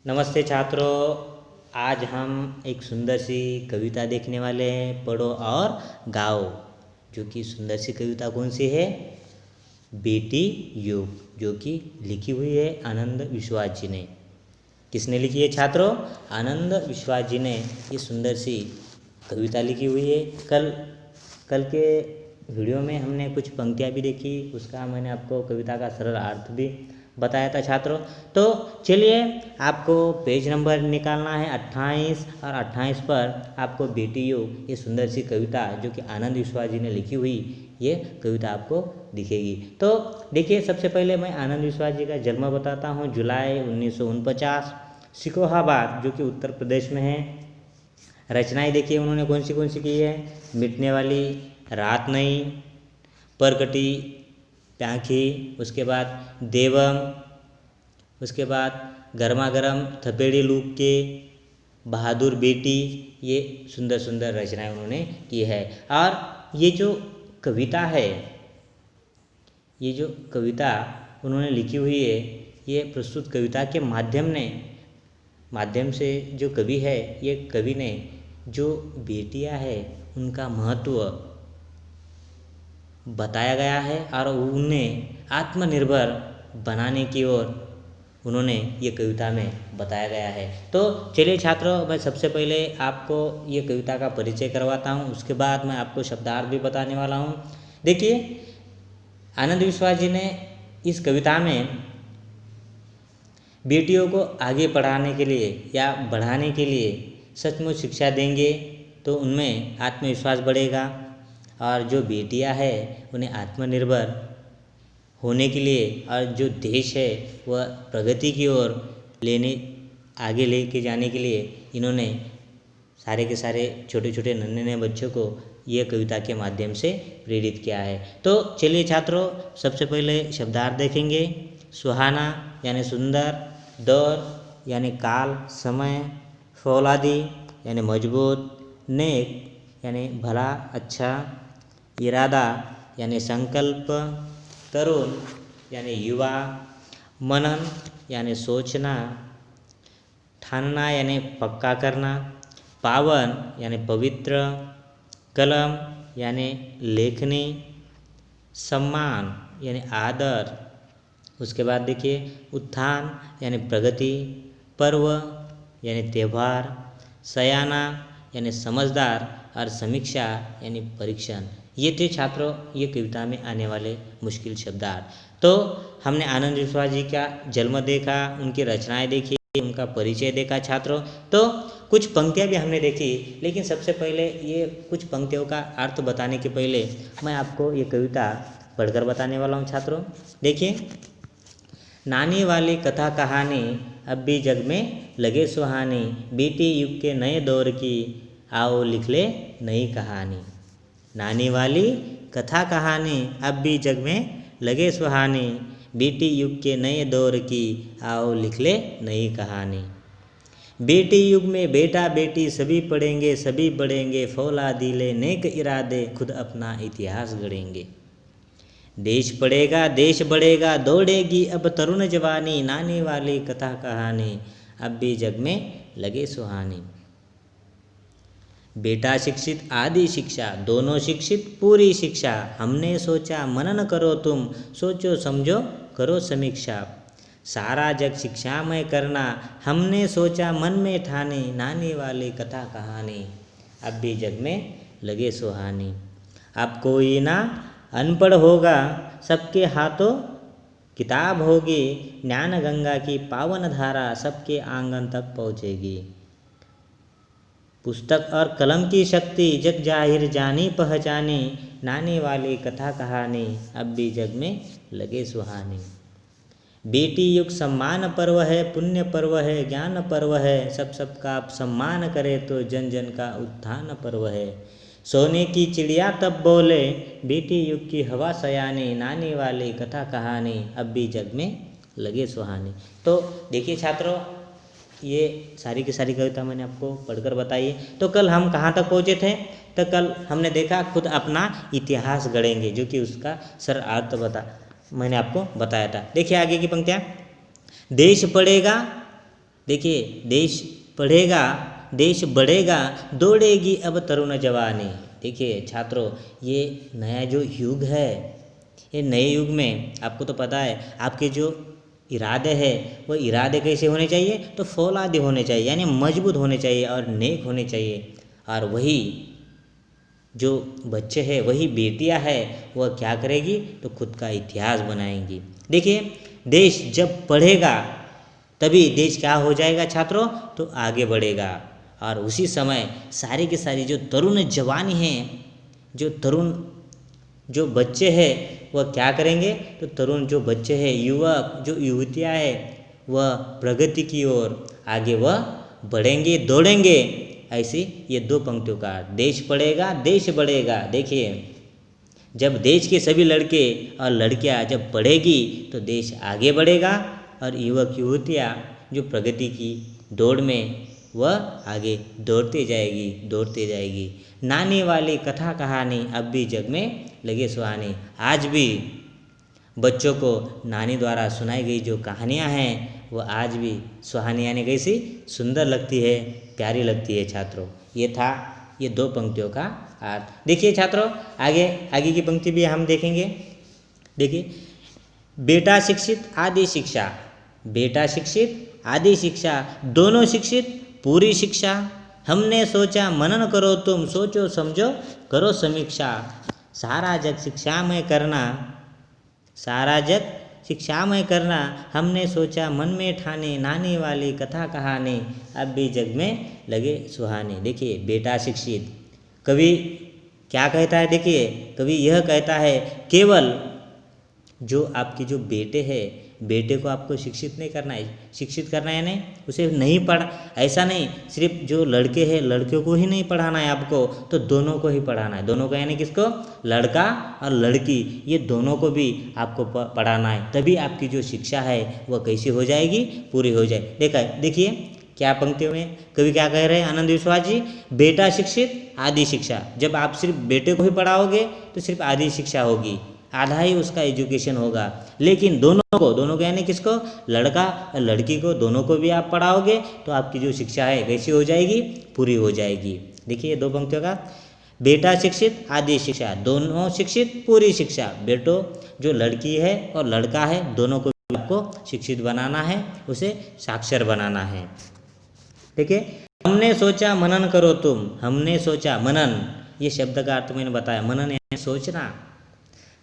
नमस्ते छात्रों, आज हम एक सुंदर सी कविता देखने वाले हैं। पढ़ो और गाओ। जो कि सुंदर सी कविता कौन सी है? बेटी युग, जो कि लिखी हुई है आनंद विश्वास जी ने। किसने लिखी है छात्रों? आनंद विश्वास जी ने ये सुंदर सी कविता लिखी हुई है। कल के वीडियो में हमने कुछ पंक्तियाँ भी देखी, उसका मैंने आपको कविता का सरल अर्थ भी बताया था छात्रों। तो चलिए, आपको पेज नंबर निकालना है 28 और 28 पर आपको बेटी युग ये सुंदर सी कविता जो कि आनंद विश्वास जी ने लिखी हुई ये कविता आपको दिखेगी। तो देखिए, सबसे पहले मैं आनंद विश्वास जी का जन्म बताता हूँ। जुलाई 1949, सिकोहाबाद जो कि उत्तर प्रदेश में है। रचनाएं देखिए उन्होंने कौन सी की है? मिटने वाली, रात नहीं, परकटी प्यांखी, उसके बाद देवम, उसके बाद गर्मा गर्म, थपेड़ी लूक के, बहादुर बेटी, ये सुंदर सुंदर रचनाएं उन्होंने की है। और ये जो कविता है, ये जो कविता उन्होंने लिखी हुई है, ये प्रस्तुत कविता के माध्यम से जो कवि है, ये कवि ने जो बेटियां है उनका महत्व बताया गया है और उन्हें आत्मनिर्भर बनाने की ओर उन्होंने ये कविता में बताया गया है। तो चलिए छात्रों, मैं सबसे पहले आपको ये कविता का परिचय करवाता हूँ, उसके बाद मैं आपको शब्दार्थ भी बताने वाला हूँ। देखिए, आनंद विश्वास जी ने इस कविता में बेटियों को आगे पढ़ाने के लिए या बढ़ाने के लिए सचमुच शिक्षा देंगे तो उनमें आत्मविश्वास बढ़ेगा और जो बेटियां हैं उन्हें आत्मनिर्भर होने के लिए और जो देश है वह प्रगति की ओर आगे लेके जाने के लिए इन्होंने सारे के सारे छोटे छोटे नन्हे बच्चों को यह कविता के माध्यम से प्रेरित किया है। तो चलिए छात्रों, सबसे पहले शब्दार्थ देखेंगे। सुहाना यानी सुंदर, दौर यानी काल समय, फौलादी यानी मजबूत, नेक यानी भला अच्छा, इरादा यानी संकल्प, तरुण यानी युवा, मनन यानी सोचना, ठानना यानी पक्का करना, पावन यानी पवित्र, कलम यानी लेखनी, सम्मान यानी आदर, उसके बाद देखिए उत्थान यानी प्रगति, पर्व यानी त्यौहार, सयाना यानी समझदार और समीक्षा यानी परीक्षण। ये थे छात्रों ये कविता में आने वाले मुश्किल शब्दार्थ। तो हमने आनंद विश्वास जी का जन्म देखा, उनकी रचनाएं देखी, उनका परिचय देखा छात्रों। तो कुछ पंक्तियां भी हमने देखी, लेकिन सबसे पहले ये कुछ पंक्तियों का अर्थ बताने के पहले मैं आपको ये कविता पढ़कर बताने वाला हूँ छात्रों। देखिए, नानी वाली कथा कहानी अब भी जग में लगे सुहानी, बेटी युग के नए दौर की आओ लिख ले नई कहानी। नानी वाली कथा कहानी अब भी जग में लगे सुहानी, बेटी युग के नए दौर की आओ लिख ले नई कहानी। बेटी युग में बेटा बेटी सभी पढ़ेंगे सभी बढ़ेंगे, फौलादी ले नेक इरादे खुद अपना इतिहास गढ़ेंगे। देश पढ़ेगा देश बढ़ेगा दौड़ेगी अब तरुण जवानी, नानी वाली कथा कहानी अब भी जग में लगे सुहानी। बेटा शिक्षित आदि शिक्षा, दोनों शिक्षित पूरी शिक्षा, हमने सोचा मनन करो तुम, सोचो समझो करो समीक्षा। सारा जग शिक्षा में करना, हमने सोचा मन में ठानी, नानी वाली कथा कहानी अब भी जग में लगे सुहानी। अब कोई ना अनपढ़ होगा, सबके हाथों किताब होगी, ज्ञान गंगा की पावन धारा सबके आंगन तक पहुँचेगी। पुस्तक और कलम की शक्ति जग जाहिर जानी पहचानी, नानी वाली कथा कहानी अब भी जग में लगे सुहानी। बेटी युग सम्मान पर्व है, पुण्य पर्व है, ज्ञान पर्व है, सबका आप सम्मान करे तो जन जन का उत्थान पर्व है। सोने की चिड़िया तब बोले, बेटी युग की हवा सयानी, नानी वाली कथा कहानी अब भी जग में लगे सुहानी। तो देखिए छात्रों, ये सारी की सारी कविता मैंने आपको पढ़कर बताई है। तो कल हम कहाँ तक पहुँचे थे? तो कल हमने देखा खुद अपना इतिहास गढ़ेंगे, जो कि उसका सरल अर्थ मैंने आपको बताया था। देखिए आगे की पंक्तियाँ। देश पढ़ेगा देखिए, देश पढ़ेगा, देश बढ़ेगा, दौड़ेगी अब तरुण जवानी। देखिए छात्रों, ये नया जो युग है, ये नए युग में आपको तो पता है, आपके जो इरादे हैं वो इरादे कैसे होने चाहिए, तो फौलादी होने चाहिए, यानी मजबूत होने चाहिए और नेक होने चाहिए। और वही जो बच्चे हैं, वही बेटियां हैं, वह क्या करेगी, तो खुद का इतिहास बनाएंगी। देखिए, देश जब पढ़ेगा तभी देश क्या हो जाएगा छात्रों, तो आगे बढ़ेगा। और उसी समय सारी की सारी जो तरुण जवानी हैं, जो तरुण जो बच्चे हैं, वह क्या करेंगे, तो तरुण जो बच्चे हैं, युवक जो युवतियाँ हैं, वह प्रगति की ओर आगे वह बढ़ेंगे, दौड़ेंगे। ऐसी ये दो पंक्तियों का देश पढ़ेगा, देश बढ़ेगा। देखिए, जब देश के सभी लड़के और लड़कियां जब पढ़ेगी तो देश आगे बढ़ेगा, और युवक युवतियाँ जो प्रगति की दौड़ में वह आगे दौड़ते जाएगी। नानी वाली कथा कहानी अब भी जग में लगे सुहानी। आज भी बच्चों को नानी द्वारा सुनाई गई जो कहानियाँ हैं, वो आज भी सुहानी, यानी कैसी सुंदर लगती है, प्यारी लगती है छात्रों। ये था ये दो पंक्तियों का अर्थ। देखिए छात्रों, आगे की पंक्ति भी हम देखेंगे। देखिए, बेटा शिक्षित आदि शिक्षा, बेटा शिक्षित आदि शिक्षा, दोनों शिक्षित पूरी शिक्षा। हमने सोचा मनन करो तुम, सोचो समझो करो समीक्षा। सारा जग शिक्षामय करना, सारा जग शिक्षामय करना, हमने सोचा मन में ठाने, नानी वाली कथा कहानी अब भी जग में लगे सुहाने। देखिए, बेटा शिक्षित, कवि क्या कहता है, देखिए कवि यह कहता है, केवल जो आपकी जो बेटे हैं, बेटे को आपको शिक्षित नहीं करना है, शिक्षित करना है नहीं, उसे नहीं पढ़ा, ऐसा नहीं सिर्फ जो लड़के हैं लड़कियों को ही नहीं पढ़ाना है आपको, तो दोनों को ही पढ़ाना है। दोनों को यानी किसको, लड़का और लड़की, ये दोनों को भी आपको पढ़ाना है। तभी आपकी जो शिक्षा है वह कैसी हो जाएगी, पूरी हो जाए। देखिए क्या पंक्तियों में कवि क्या कह रहे हैं, आनंद विश्वास जी, बेटा शिक्षित आदि शिक्षा। जब आप सिर्फ बेटे को ही पढ़ाओगे तो सिर्फ आदि शिक्षा होगी, आधा ही उसका एजुकेशन होगा। लेकिन दोनों को यानी किसको, लड़का और लड़की को, दोनों को भी आप पढ़ाओगे तो आपकी जो शिक्षा है कैसी हो जाएगी, पूरी हो जाएगी। देखिए दो पंक्तियों का, बेटा शिक्षित आदि शिक्षा, दोनों शिक्षित पूरी शिक्षा। बेटो जो लड़की है और लड़का है, दोनों को आपको शिक्षित बनाना है, उसे साक्षर बनाना है। देखिए, हमने सोचा मनन करो तुम, हमने सोचा, मनन ये शब्द का अर्थ मैंने बताया, मनन यानी सोचना।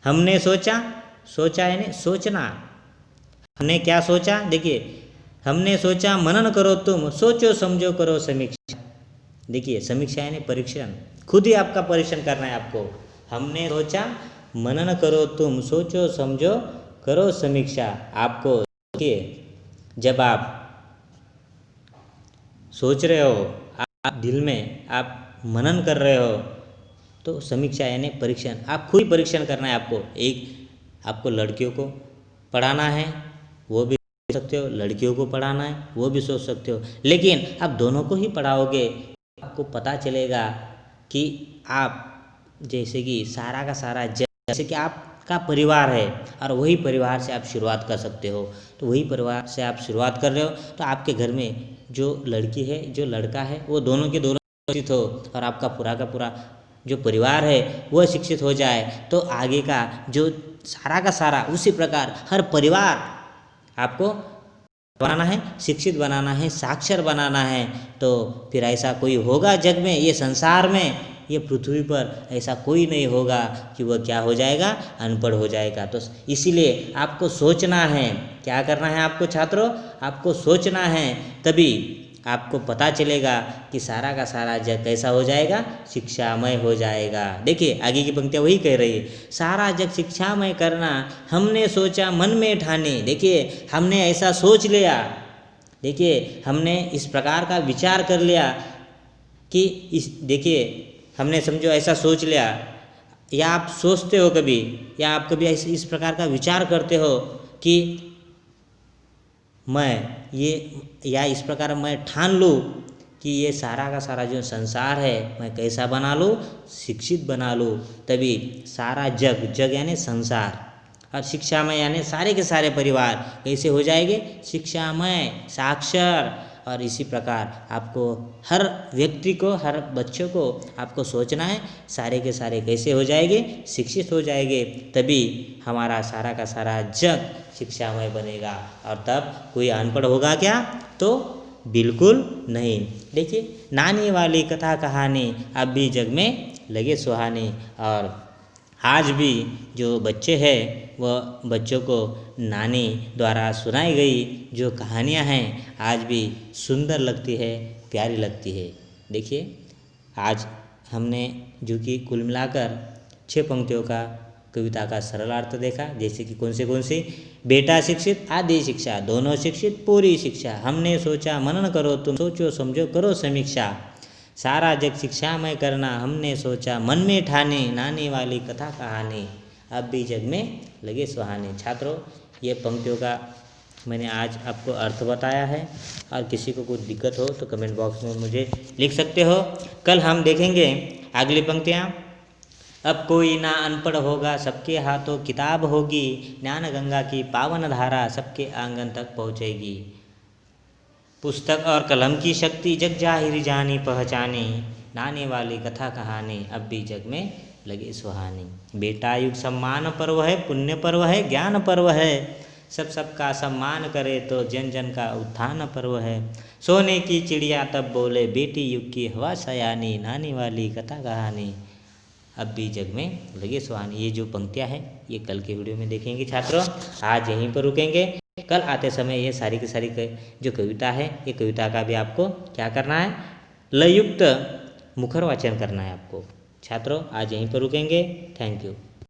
हमने सोचा यानी सोचना। हमने क्या सोचा, देखिए हमने सोचा मनन करो तुम, सोचो समझो करो समीक्षा। देखिए समीक्षा यानी परीक्षण, खुद ही आपका परीक्षण करना है आपको। हमने सोचा मनन करो तुम, सोचो समझो करो समीक्षा। आपको देखिए, जब आप सोच रहे हो, आप दिल में आप मनन कर रहे हो, तो समीक्षा यानी परीक्षण, आप खुद ही परीक्षण करना है आपको। एक आपको लड़कियों को पढ़ाना है, वो भी सोच सकते हो, लड़कियों को पढ़ाना है, वो भी सोच सकते हो। लेकिन आप दोनों को ही पढ़ाओगे, आपको पता चलेगा कि आप जैसे कि सारा का सारा जैसे कि आपका परिवार है, और वही परिवार से आप शुरुआत कर सकते हो। तो वही परिवार से आप शुरुआत कर रहे हो, तो आपके घर में जो लड़की है जो लड़का है, वो दोनों के दोनों शिक्षित हो, और आपका पूरा का पूरा जो परिवार है वह शिक्षित हो जाए, तो आगे का जो सारा का सारा उसी प्रकार हर परिवार आपको बनाना है, शिक्षित बनाना है, साक्षर बनाना है। तो फिर ऐसा कोई होगा जग में, ये संसार में, ये पृथ्वी पर ऐसा कोई नहीं होगा कि वह क्या हो जाएगा, अनपढ़ हो जाएगा। तो इसीलिए आपको सोचना है, क्या करना है आपको छात्रों, आपको सोचना है, तभी आपको पता चलेगा कि सारा का सारा जग कैसा हो जाएगा, शिक्षामय हो जाएगा। देखिए आगे की पंक्तियाँ वही कह रही है, सारा जग शिक्षामय करना, हमने सोचा मन में ठाने। देखिए हमने ऐसा सोच लिया, देखिए हमने इस प्रकार का विचार कर लिया कि देखिए हमने समझो ऐसा सोच लिया, या आप सोचते हो कभी, या आप कभी इस प्रकार का विचार करते हो कि मैं ये, या इस प्रकार मैं ठान लूँ कि ये सारा का सारा जो संसार है मैं कैसा बना लूँ, शिक्षित बना लूँ। तभी सारा जग यानी संसार, और शिक्षामय यानी सारे के सारे परिवार कैसे हो जाएंगे, शिक्षामय, साक्षर, और इसी प्रकार आपको हर व्यक्ति को, हर बच्चों को आपको सोचना है, सारे के सारे कैसे हो जाएंगे, शिक्षित हो जाएंगे, तभी हमारा सारा का सारा जग शिक्षामय बनेगा। और तब कोई अनपढ़ होगा क्या? तो बिल्कुल नहीं। देखिए, नानी वाली कथा कहानी अब भी जग में लगे सुहानी। और आज भी जो बच्चे हैं वह बच्चों को नानी द्वारा सुनाई गई जो कहानियाँ हैं आज भी सुंदर लगती है, प्यारी लगती है। देखिए, आज हमने जो कि कुल मिलाकर 6 पंक्तियों का कविता का सरल अर्थ देखा। जैसे कि कौन सी? बेटा शिक्षित आदि शिक्षा, दोनों शिक्षित पूरी शिक्षा, हमने सोचा मनन करो तुम, सोचो समझो करो समीक्षा, सारा जग शिक्षामय करना हमने सोचा, मन में ठाने नानी वाली कथा कहानी, अब भी जग में लगे सुहाने। छात्रों, ये पंक्तियों का मैंने आज आपको अर्थ बताया है, और किसी को कुछ दिक्कत हो तो कमेंट बॉक्स में मुझे लिख सकते हो। कल हम देखेंगे अगली पंक्तियाँ। अब कोई ना अनपढ़ होगा, सबके हाथों किताब होगी, ज्ञान गंगा की पावन धारा सबके आंगन तक पहुँचेगी, पुस्तक और कलम की शक्ति जग जाहिर जानी पहचानी, नानी वाली कथा कहानी अब भी जग में लगे सुहानी। बेटा युग सम्मान पर्व है, पुण्य पर्व है, ज्ञान पर्व है, सबका सम्मान करे तो जन जन का उत्थान पर्व है, सोने की चिड़िया तब बोले बेटी युग की हवा सयानी, नानी वाली कथा कहानी अब भी जग में लगे सुहानी। ये जो पंक्तियाँ हैं ये कल के वीडियो में देखेंगे छात्रों। आज यहीं पर रुकेंगे, कल आते समय ये सारी की सारी जो कविता है, ये कविता का भी आपको क्या करना है, लययुक्त मुखर वाचन करना है आपको। छात्रों, आज यहीं पर रुकेंगे। Thank you.